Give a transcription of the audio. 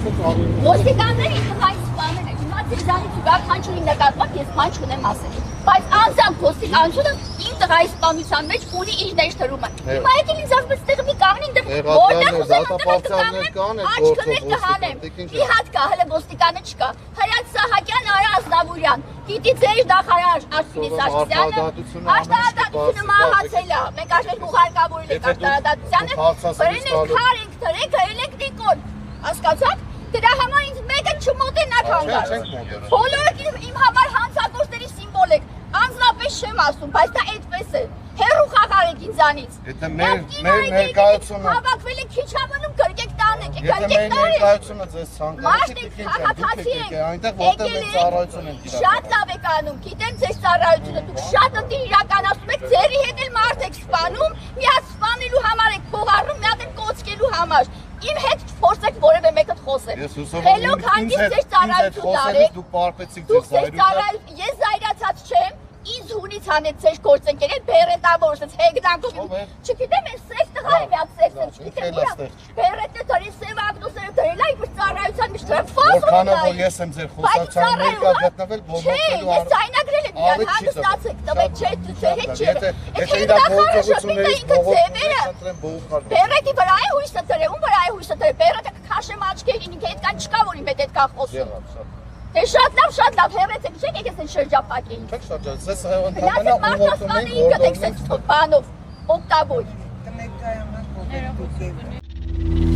Ոստիկանները ինքնային սպանել են, հիմա ձեզանից ուղղակ հանչունի նկատմամբ ես բան չունեմ ասել։ Բայց անձամբ ոստիկանությունը իմ տղայի սպանության մեջ ունի իր ներդրումը։ Հիմա եկել ինձ ասում ստեղ մի կանգնին դեմ որտեղ ուզեմ աչքներ կհանեմ։ Մի հատ կա, հələ ոստիկանը չկա։ Հայաց Սահակյան, Արա Ազնավուրյան, գիտի ձեր նախարար Արտյոմ Սարգսյանը, արտահայտությունը մահացել է։ Մենք աշխարհ ուղարկավորել ենք արտահայտությանը, բերել ենք քար ենք դրեք, հրել ենք Նիկոլ։ Հասկացաք։ Դրա համար ինձ մեկը չմոտենակ հանգարց։ Բոլորը իմ համար հանցագործների սիմվոլ եք։ Անձնապես չեմ ասում, բայց դա այդպես է։ Հերու խաղարեք ինձանից։ Եթե մեր ներկայությունը հավաքվել եք քիչ ամնում կրկեք տանեք, եթե մեր ներկայությունը ձեզ ցանկացեք, այնտեղ որտեղ մենք ծառայություն ենք իրականացնում։ Շատ լավ եք անում, գիտեմ ձեր ծառայությունը, դուք շատ ընտիր իրականացնում եք, ձերի հետ էլ մարդ եք սպանում, մի հատ սպանելու համար եք փող առնում, մի հատ էլ կոծկելու համար։ Իմ հետ փորձեք որևէ մեկը խոսել։ Խելոք հանդիպ ձեր ծառայություն արեք։ Դուք պարպեցիք ձեր ծառայություն։ Ես զայրացած չեմ։ Ինձ հունից հանեց ձեր գործընկերը բերետավոր ասած հեգնանքով չգիտեմ ես սև տղա է միած սև չգիտեմ բերետը դրի սև ակնուսերը դրել է իմ ծառայության միշտ ֆազ որքանով որ ես եմ ձեր խոսակցության ներկա գտնվել բոլորովին ես ցայնագրել եմ իրան հանդստացեք տվեք չէ ձեր հետ չի եթե իր գործողություններից բերետի վրա է հույսը դրել ում վրա է հույսը դրել բերետը քաշեմ աչքերին ինքը այդքան չկա որ իմ հետ այդքան խոսում Դե շատ լավ, հեռեցեք, չեք եկես են շրջապատին։ Չեք շրջապատին, ձեզ ընդհանրապես ուղղորդում ենք, որոնք բանով, օգտագույն։ Կնեկայամանք, որ դուք եք։